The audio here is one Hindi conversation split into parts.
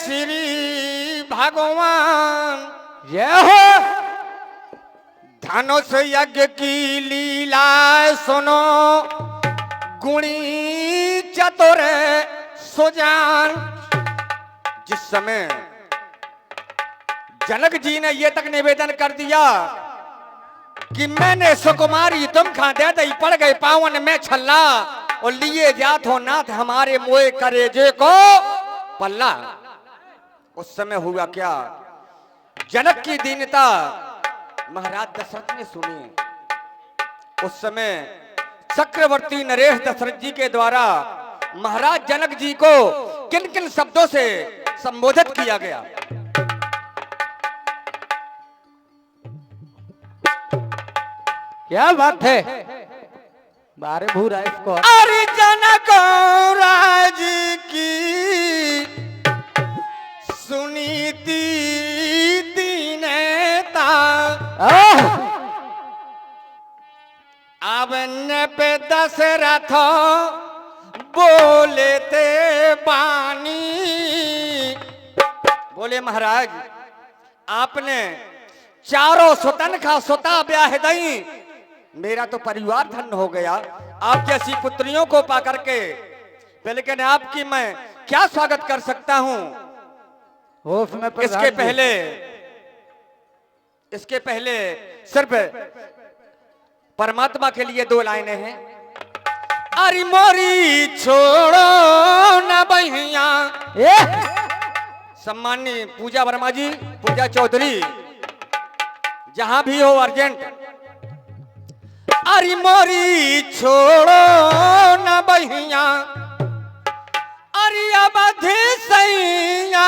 श्री भगवान जय हो। धनुष यज्ञ की लीला सुनो, गुणी चतुर सुजान। जिस समय जनक जी ने ये तक निवेदन कर दिया कि मैंने सुकुमारी तुम खा दे दई, पड़ गए पावन में छल्ला, और लिए जात हो नाथ हमारे मोए करेजे को पल्ला। उस समय हुआ क्या, जनक की दीनता महाराज दशरथ ने सुनी। उस समय चक्रवर्ती नरेश दशरथ जी के द्वारा महाराज जनक जी को किन किन शब्दों से संबोधित किया गया। क्या बात है, बारे भूरा इसको। अरे जनक राज की सुनीति दीनता, अब न पे दशरथ बोले ते बानी। बोले महाराज आपने चारों सुतन का सुता ब्याह दई, मेरा तो परिवार धन्य हो गया आप जैसी पुत्रियों को पाकर के, लेकिन आपकी मैं क्या स्वागत कर सकता हूं। इसके पहले सिर्फ परमात्मा के लिए 2 लाइनें हैं। अरे मोरी छोड़ो न बहिया, सम्मानी पूजा वर्मा जी, पूजा चौधरी, जहां भी हो अर्जेंट। अरे मोरी छोड़ो न बहिया, अरे अवधि सैया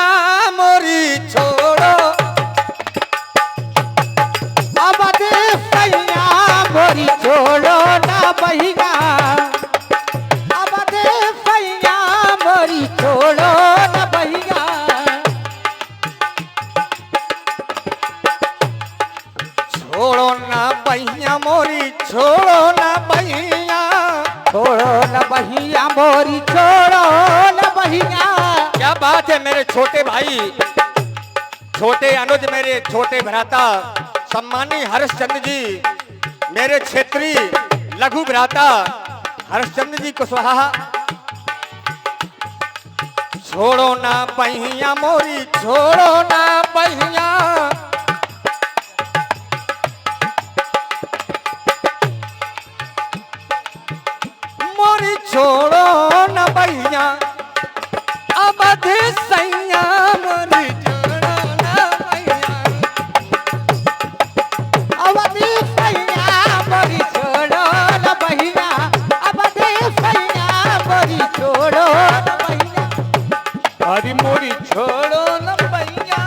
मोरी छोड़ो, अवधि सैया मोरी छोड़ो न बहिया, अवधि सैया मोरी छोड़ो न बहिया। छोड़ो न बहिया मोरी छोड़ो न बहिया, छोड़ो न बहिया मोरी छोड़ो न बहिया। क्या बात है मेरे छोटे भाई, छोटे अनुज, मेरे छोटे भ्राता सम्मानी हरिश्चंद्र जी, मेरे क्षेत्रीय लघु भ्राता हरिश्चंद्र जी कुशवाहा। छोड़ो ना बहिया मोरी छोड़ो ना बहिया, मोरी छोड़ो न बहिया, अवधि सैया मोरी छोड़ो न बहिया, अवधि सैया मोरी छोड़ो न बहिया, अवधि सैया मोरी छोड़ो न बहिया। अरे मोरी छोड़ो न बहिया,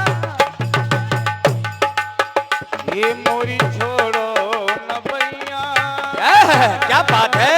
ये मोरी छोड़ो न बहिया। क्या बात है,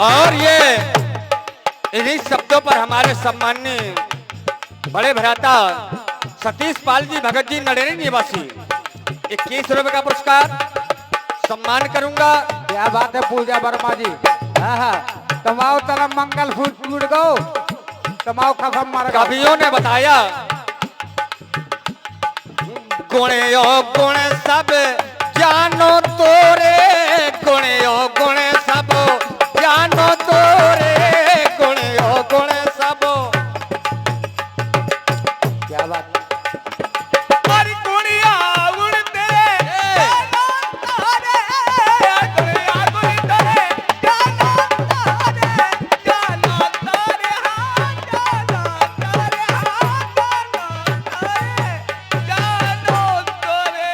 और ये इन्हीं शब्दों पर हमारे सम्माननीय बड़े भ्राता सतीश पाल जी भगत जी नडेरी निवासी 21 रुपए का पुरस्कार सम्मान करूंगा। क्या बात है पूजा वर्मा जी, तमाओ तरफ मंगल फूट टूट गो, तमाओ खफम मार। कवियों ने बताया गुण गुण सब जानो तोरे, गुण सब जानो तोरे, गुण सब। क्या बात, अरे गुणिया उड़ते जानो तोरे, गुणिया उड़ते जानो तोरे, जानो तोरे, हाँ जानो तोरे, हाँ जानो तोरे।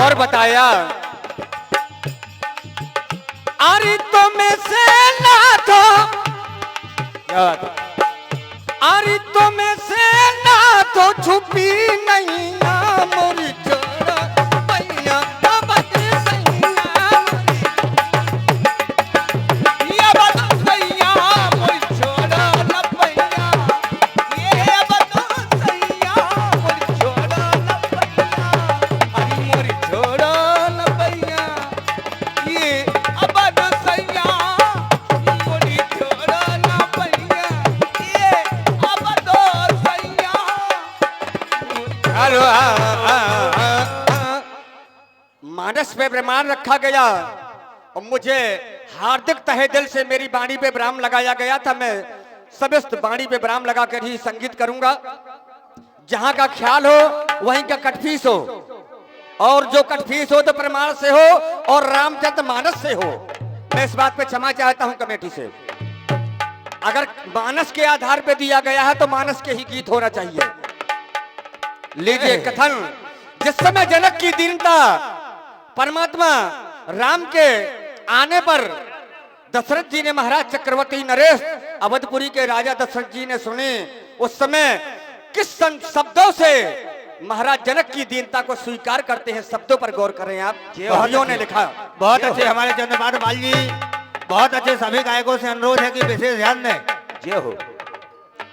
और बताया से ना तो क्या बात है? अरे तुम से ना तो छुपी नहीं मोरी छोड़ा पैया बदे सैया ये बात सैया मोर छोड़ा न पैया, ये बात सैया मोर छोड़ा न पैया, अरे मोर छोड़ा न पैया, ये बात सैया मोर छोड़ा न पैया, ये बात सैया। हेलो मानस पे प्रमाण रखा गया और मुझे हार्दिक तहे दिल से मेरी बाणी पे विराम लगाया गया था। मैं समस्त बाणी पे विराम लगा कर ही संगीत करूंगा। जहां का ख्याल हो वहीं का कटफीस हो, और जो कटफीस हो तो प्रमाण से हो और रामचंद्र मानस से हो। मैं इस बात पे क्षमा चाहता हूं कमेटी से। अगर मानस के आधार पे दिया गया है तो मानस के ही गीत होना चाहिए। लीजिए कथन। जिस समय जनक की दीनता परमात्मा राम के आने पर दशरथ जी ने महाराज चक्रवर्ती नरेश अवधपुरी के राजा दशरथ जी ने सुनी, उस समय किस शब्दों से महाराज जनक की दीनता को स्वीकार करते हैं, शब्दों पर गौर करें आप। कवियों ने लिखा। बहुत अच्छे हमारे चंद्रपाल पाल जी, बहुत अच्छे। सभी गायकों से अनुरोध है कि विशेष ध्यान दें। जय हो।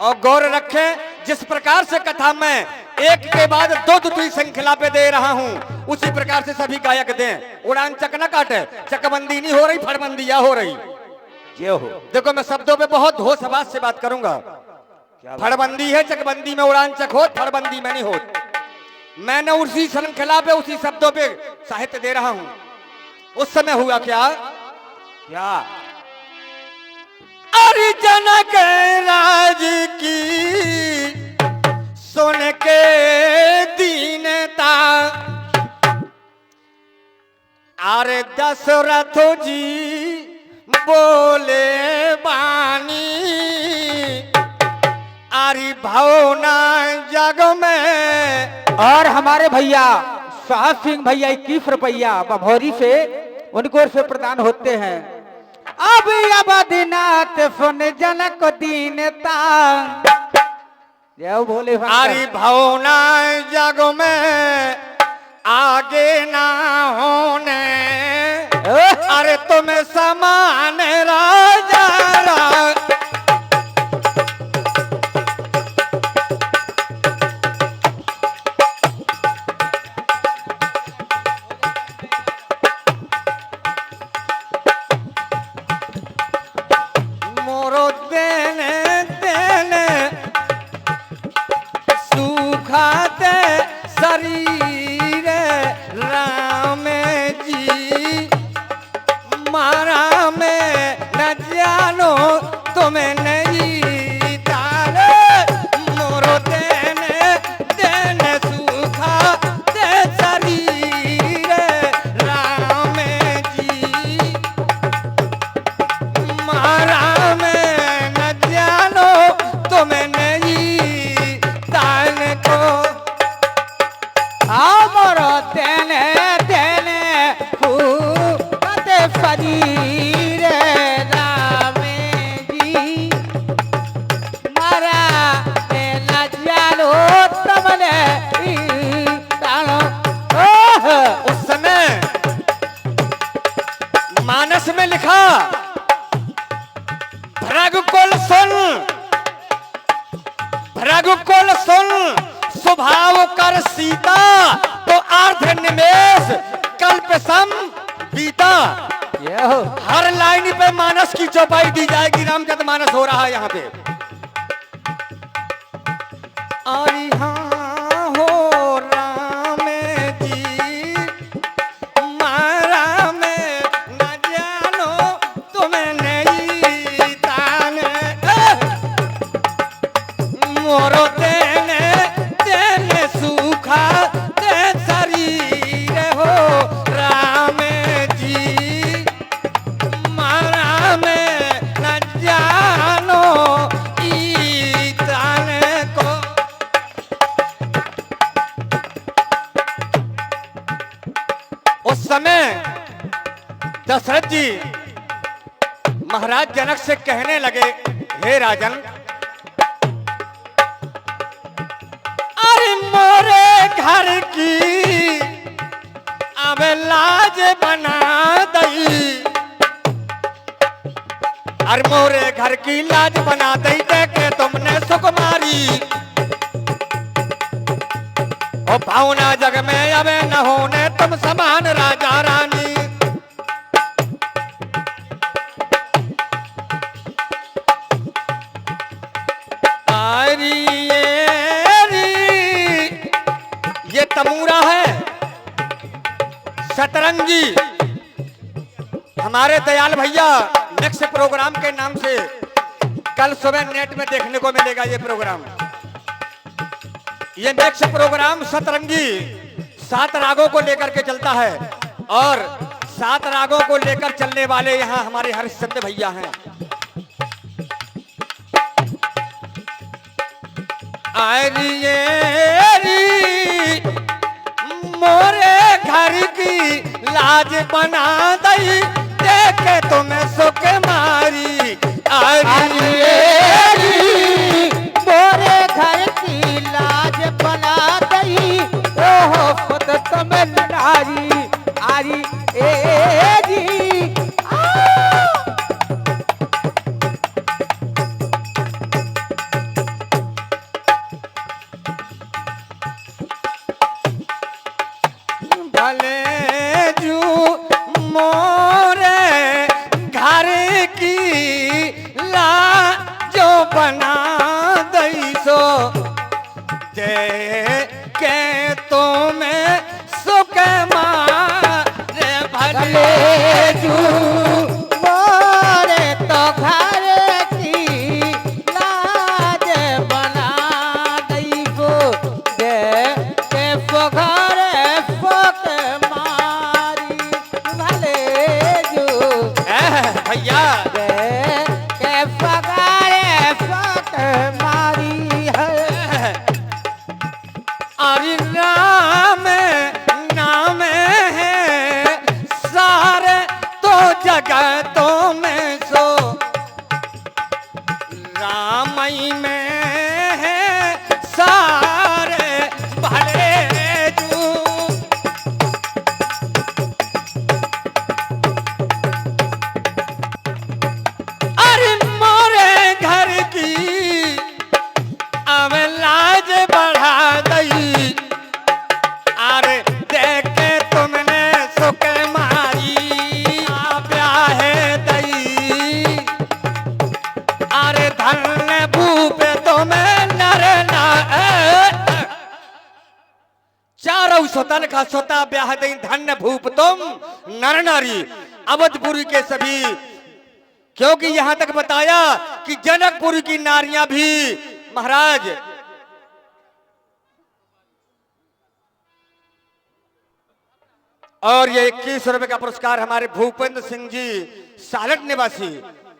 और गौर रखें, जिस प्रकार से कथा में एक के बाद दो दुतुई श्रृंखला पे दे रहा हूं, उसी प्रकार से सभी गायक दें। उड़ान चक न काटे, चकबंदी नहीं हो रही, फड़बंदिया हो रही। जय हो। देखो मैं शब्दों पे बहुत होश आवाज से बात करूंगा। फड़बंदी है, चकबंदी में उड़ान चक हो, फड़बंदी में नहीं हो। मैंने उसी श्रृंखला पे उसी शब्दों पे साहित्य दे रहा हूं। उस समय हुआ क्या? क्या? अरे जनक राज की सुन के दीनता, अरे दशरथ जी बोले बानी, अरे भावना जग में। और हमारे भैया साहब सिंह भैया 21 रुपया बभौरी से उनको ओर से प्रदान होते हैं। अब अबदनाथ सुन जनक दीनता, जय भोले अरे भावना जग में आगे ना होने, अरे तुम समान राजा मोरो देने देने सुखाते शरीर राम जी, मारा में न जानो तुम्हें नहीं तारे। मोरो देने देने सुखाते शरीर राम जी, मारा में न जानो तुम्हें नहीं तान को। हमरो देने देने फूटे शरीर राम जी, मारा में न जानो तुमने जानो। उस समय मानस में लिखा, भृगुकुल सुन, भृगुकुल सुन स्वभाव कर सीता, तो अर्ध निमेष कल्प सम बीता। हर लाइन पे मानस की चौपाई दी जाएगी। रामचंद्र मानस हो रहा है यहाँ पे। अरे हाँ हो राम जी, मारा में न जानो तुम्हें नहीं ताने। मोरो देने देने सूखा दे शरीर हो राम जी, मारा में न जानो ई ताने को। उस समय दशरथ जी महाराज जनक से कहने लगे, हे राजन, अरे मोरे घर की अब लाज बना दई, अरे मोरे घर की लाज बना दई देखे तुमने सुकुमारी, ओ भावना जग में अब न होने तुम समान राजा रानी। ये तमूरा है सतरंगी, हमारे दयाल भैया नेक्स्ट प्रोग्राम के नाम से कल सुबह नेट में देखने को मिलेगा। ये प्रोग्राम, ये नेक्स्ट प्रोग्राम सतरंगी 7 रागों को लेकर के चलता है और 7 रागों को लेकर चलने वाले यहाँ हमारे हरिश्चंद्र भैया हैं। मोरे घर की लाज बना दई देखे तुम्हें सुख मारी, मोरे घर की लाज बना दई ओहो खुद तुम नारी आरी ए जी। भले जू मोरे घर की लाजो बना दई सो दे के तुम्हें सुख मारे, भले जू मोरे तो घर की लाज बना दई गो दे के फघर फक मारी, भले जो भैया दे के फघर फक मारी है। अरे नाम नाम है सारे तो जगह तो में सो रामई में है सारे भले जू। अरे मोरे घर की अब लाज बढ़ा दई, अरे देखे तुमने सुख मारी ब्याह दई, अरे धन भूप तुम्हें नर ना चारों स्वतन का स्वता ब्याह दई धन भूप तुम नर नारी। अवधपुरी के सभी, क्योंकि यहां तक बताया कि जनकपुर की नारियां भी महाराज और ये 21 रुपए का पुरस्कार हमारे भूपेंद्र सिंह जी सालट निवासी,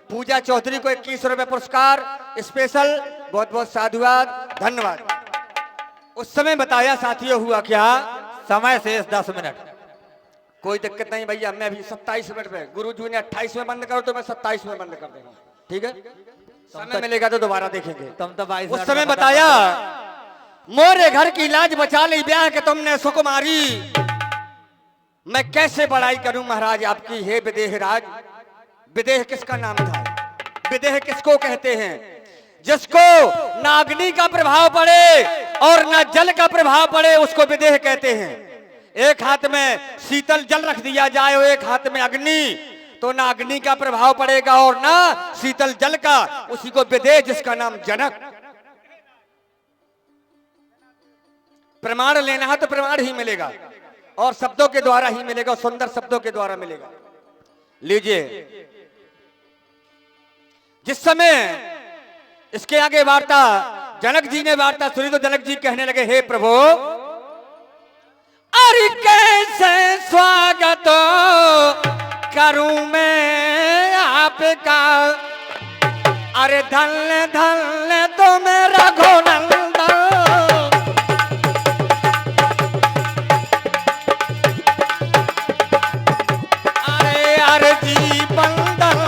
पूजा चौधरी को 21 रुपए पुरस्कार स्पेशल, बहुत बहुत साधुवाद धन्यवाद। उस समय बताया साथियों हुआ क्या, समय से 10 मिनट, कोई दिक्कत नहीं भैया, मैं अभी 27 मिनट पे, गुरुजी ने 28 में बंद करो तो मैं 27 में बंद कर दूंगा, ठीक है, समय मिलेगा तो दोबारा देखेंगे। तुम तो 22 उस समय बताया मोरे घर की लाज बचा ली ब्याह के तुमने सुकुमारी, मैं कैसे बड़ाई करूं महाराज आपकी, हे विदेह राज। विदेह किसका नाम था, विदेह किसको कहते हैं, जिसको ना अग्नि का प्रभाव पड़े और ना जल का प्रभाव पड़े उसको विदेह कहते हैं। एक हाथ में शीतल जल रख दिया जाए और एक हाथ में अग्नि, तो ना अग्नि का प्रभाव पड़ेगा और ना शीतल जल का, उसी को विदेह, जिसका नाम जनक। प्रमाण लेना है तो प्रमाण ही मिलेगा और शब्दों के द्वारा ही मिलेगा, सुंदर शब्दों के द्वारा मिलेगा। लीजिए, जिस समय इसके आगे वार्ता जनक जी ने वार्ता सुनी तो जनक जी कहने लगे, हे प्रभु, अरे कैसे स्वागत करूं मैं आपका, अरे धन्य धन्य तो मेरा रघुनंदन, अरे अर्जी बंदन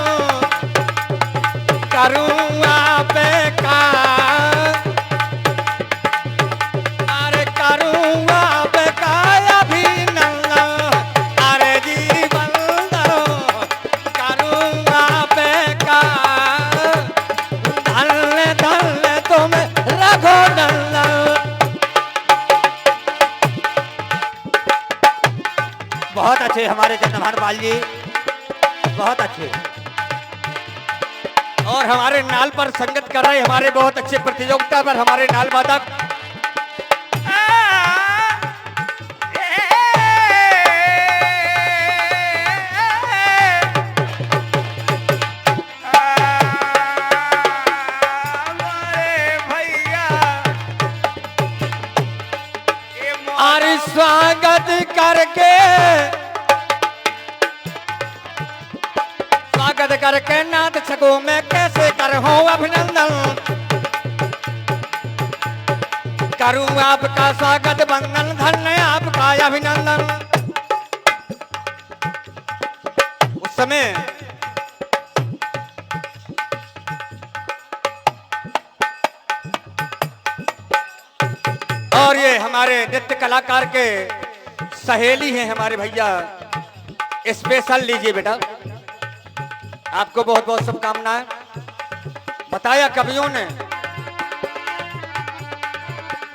अच्छे हमारे चंद्रभान पाल जी, बहुत अच्छे। और हमारे नाल पर संगत कर रहे हमारे बहुत अच्छे प्रतियोगिता पर हमारे नाल वादक और स्वागत करके नाथ छको मैं कैसे करहूं अभिनंदन, करूं आपका स्वागत वंदन, धन्य आपका अभिनंदन। उस समय और ये हमारे नृत्य कलाकार के सहेली हैं हमारे भैया, स्पेशल लीजिए बेटा, आपको बहुत बहुत शुभकामनाएं। बताया कवियों ने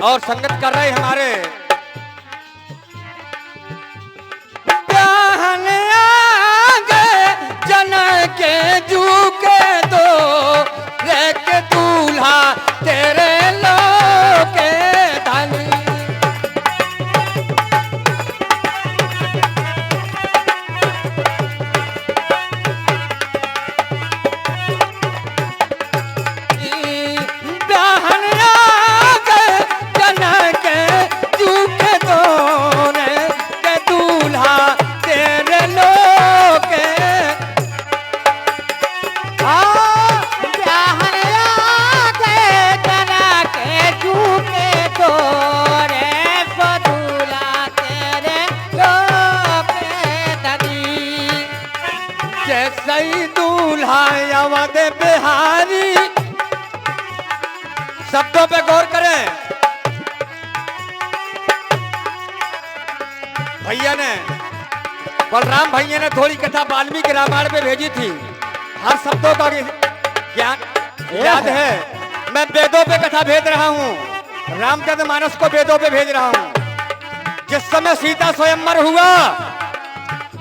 और संगत कर रहे हमारे ब्याहन आगे जन के जू के दो रे के दूल्हा तेरे लोग के धनी। सही दूल्हा अवध बिहारी, शब्दों पे गौर करें। भैया ने बलराम भैया ने थोड़ी कथा वाल्मीकि रामायण पे भेजी थी, हर शब्दों का ज्ञान याद है। मैं वेदों पे कथा भेज रहा हूँ, रामचरितमानस को वेदों पे भेज रहा हूँ। जिस समय सीता स्वयंवर हुआ,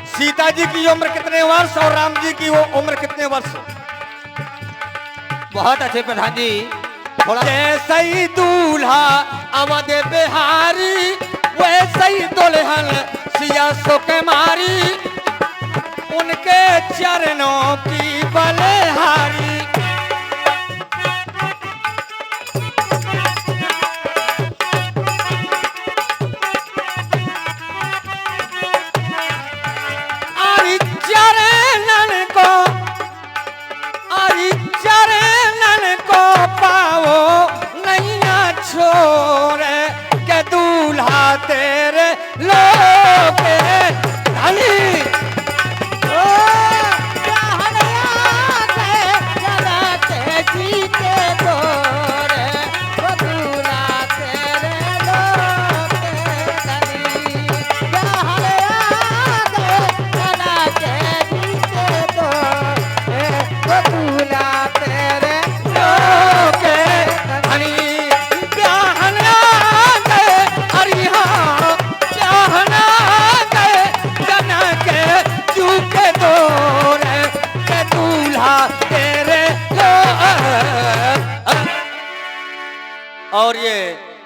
सीता जी की उम्र कितने वर्ष और राम जी की वो उम्र कितने वर्ष? बहुत अच्छे प्रधान जी। थोड़ा जैसे ही दूल्हा अवध बिहारी वैसे ही दुल्हन सिया सुकुमारी, उनके चरणों की बलिहारी। छोरे के दूल्हा तेरे लोग धनी। और ये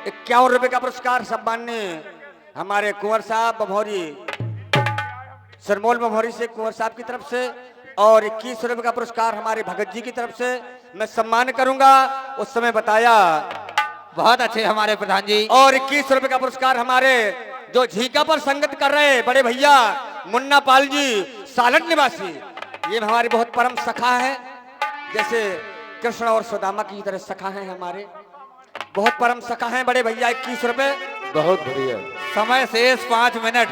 51 रुपए का पुरस्कार सम्माननीय हमारे कुंवर साहब बभौरी, सरमोल बभौरी से कुंवर साहब की तरफ से, और 21 रुपए का पुरस्कार हमारे भगत जी की तरफ से मैं सम्मान करूंगा। उस समय बताया बहुत अच्छे हमारे प्रधान जी। और 21 रुपए का पुरस्कार हमारे जो झीका पर संगत कर रहे बड़े भैया मुन्ना पाल जी सालन निवासी, ये हमारे बहुत परम सखा है, जैसे कृष्ण और सुदामा की तरह सखा है, हमारे बहुत परम सखा हैं बड़े भैया। 21 रुपए, बहुत बढ़िया। समय शेष 5 मिनट,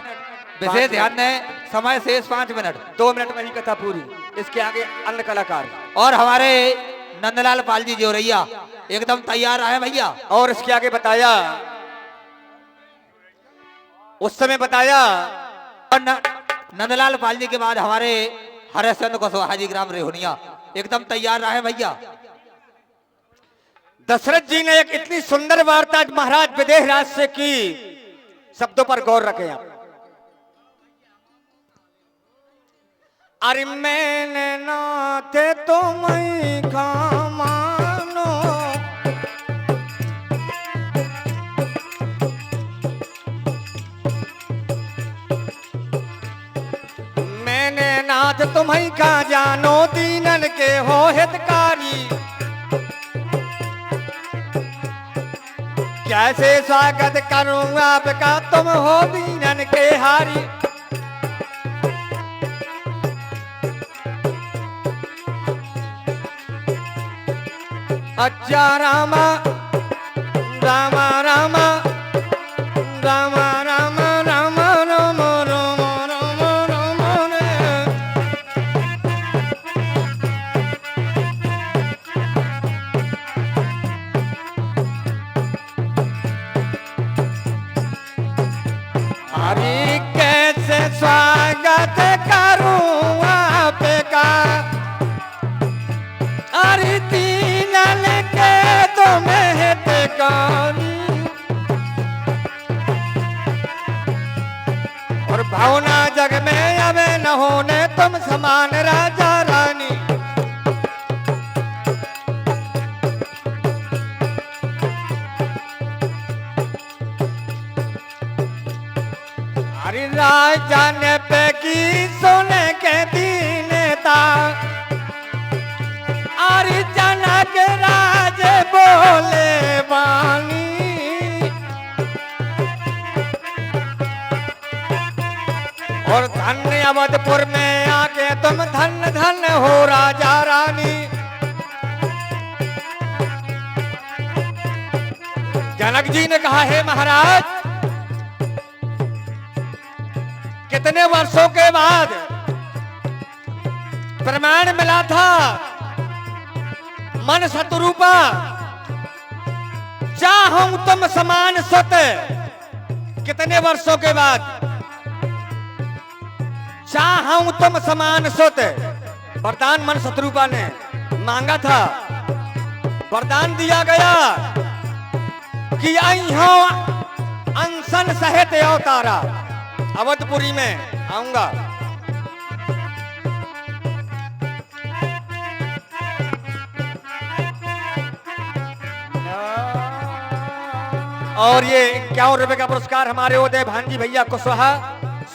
विशेष ध्यान दें, समय शेष 5 मिनट, 2 मिनट में ही कथा पूरी, इसके आगे अन्य कलाकार। और हमारे नंदलाल पाल जी जोरैया एकदम तैयार है भैया। और इसके आगे बताया, उस समय बताया, और नंदलाल पाल जी के बाद हमारे हरिश्चंद्र कुशवाहा जी ग्राम रेहुनिया एकदम तैयार रहे भैया। दशरथ जी ने एक इतनी सुंदर वार्ता महाराज विदेह राज से की, शब्दों पर गौर रखें आप। अरे मैंने नाथ तुम का मानो, मैंने नाथ तुम्हें का जानो, दीनन के हो हितकारी। कैसे स्वागत करूं आपका, तुम हो दीनन के हारी। अच्छा रामा रामा रामा रामा रामा रामा रामा रामा रामा रामा रे। अरे कैसे स्वागत करूं आपका, अरे दीनन के तुम्हें हितकारी। और भावना जग में अब न होने तुम समान राजा रानी। अरे राजा ने पे की सोने के दीनता, अरे जनक राज बोले बानी। और धन्य अवधपुर में आके तुम धन्य धन्य हो राजा रानी। जनक जी ने कहा, हे महाराज, कितने वर्षों के बाद प्रमाण मिला था मन शत्रुपा, चाहूं तुम समान सत। कितने वर्षों के बाद चाहूं तुम समान सुत, वरदान मन शत्रुपा ने मांगा था। वरदान दिया गया कि आई हो अनशन सहित अवतारा, अवधपुरी में आऊंगा। और ये 51 रुपए का पुरस्कार हमारे उदय भांजी भैया कुशवाहा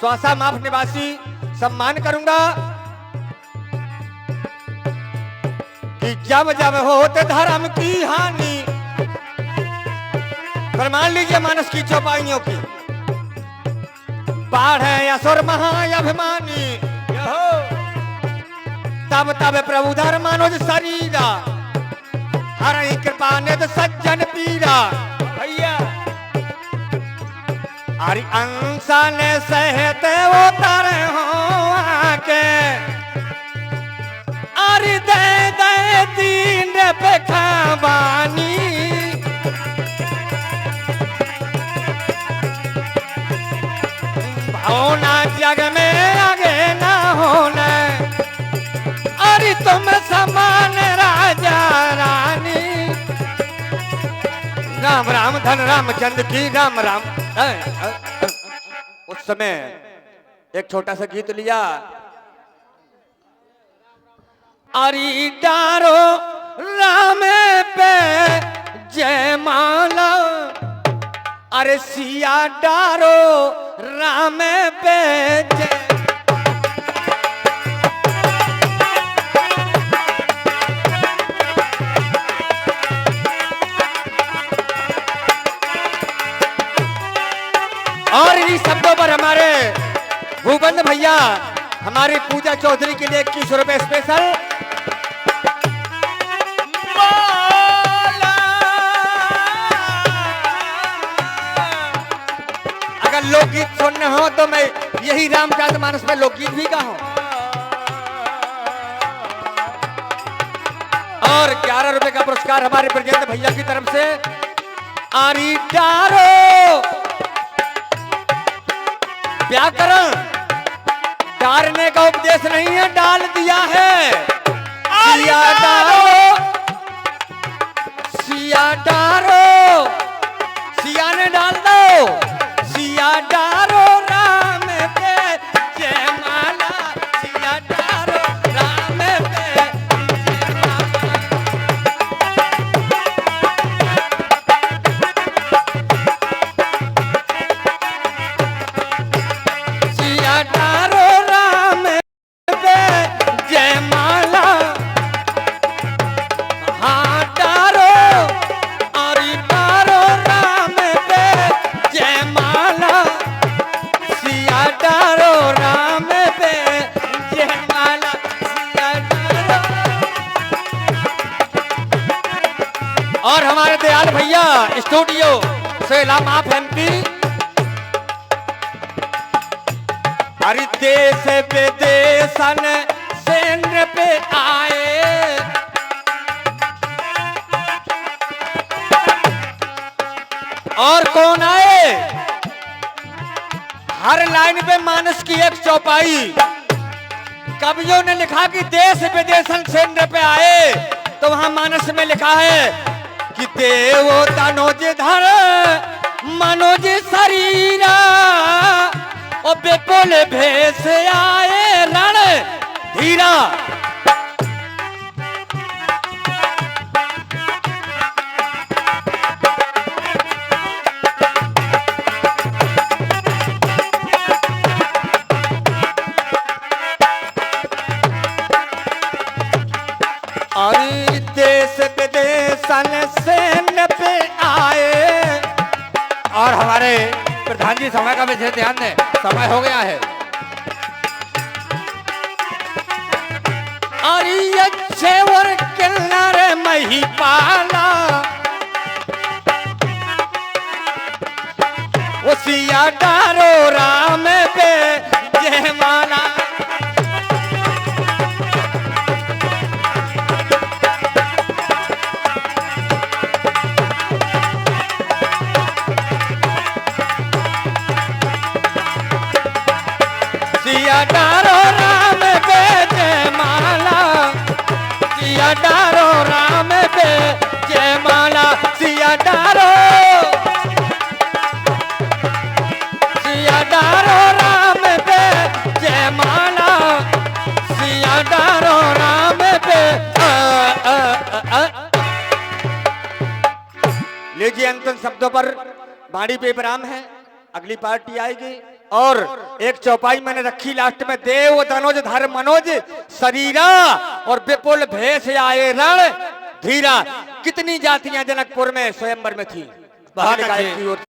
स्वासा माफ निवासी सम्मान करूंगा कि जब जब होते धर्म की हानि, प्रमाण लीजिए मानस की चौपाइयों की। बाढ़ है असुर महाअभिमानी, तब तब प्रभु धर्मानुज शरीरा, हरहि कृपा निध सज्जन पीरा। भैया अरे अंसा ने सहते उतर हो आके, अरे दे दे दीन पे खाबानी। भावना जग में आगे ना होना, अरे तुम समान राजा रानी। राम राम धन रामचंद्र की राम राम। उस समय एक छोटा सा गीत लिया, अरे डारो राम पे जय माला, अरे सिया डारो राम पे जय। और इन्हीं शब्दों पर हमारे भूबंद भैया, हमारी पूजा चौधरी के लिए 21 रुपए स्पेशल। अगर लोकगीत सुनने हो तो मैं यही रामचारितमानस में लोकगीत भी गाऊं। और 11 रुपए का पुरस्कार हमारे ब्रजेंद्र भैया की तरफ से। आरी डारो व्याकरण डालने का उपदेश नहीं है, डाल दिया है। सिया डारो, सिया डारो, सिया ने डाल दो। सिया डारो राम पे जय माला, सिया डारो। जयमाला हाँ डारो अरे डारो राम पे जयमाला सिया डारो राम पे जयमाला सिया डारो। और हमारे दयाल भैया स्टूडियो सेलाम आप एमपी हरि देश विदेशन सेंद्र पे आए और कौन आए हर लाइन पे मानस की एक चौपाई कवियों ने लिखा कि देश विदेशन सेंद्र पे आए तो वहां मानस में लिखा है कि देव तनोज धर मनोज शरीरा और बेपोल भेष आए रण धीरा। और देश विदेशन सेन पे आए और हमारे प्रधान जी समय का विशेष ध्यान दें समय हो गया है। और अच्छे और किन्नर महिपाला उसिया डारो राम पे जयमाला सिया डारो राम पे जयमाला सिया डारो राम पे जयमाला सिया डारो राम पे जयमाला सिया डारो राम पे लीजिए अंतिम शब्दों पर बाड़ी पे विराम है। अगली पार्टी आएगी और एक चौपाई मैंने रखी लास्ट में देव तनोज धर मनोज शरीरा और विपुल भेष आए रण धीरा। कितनी जातियां जनकपुर में स्वयंवर में थी।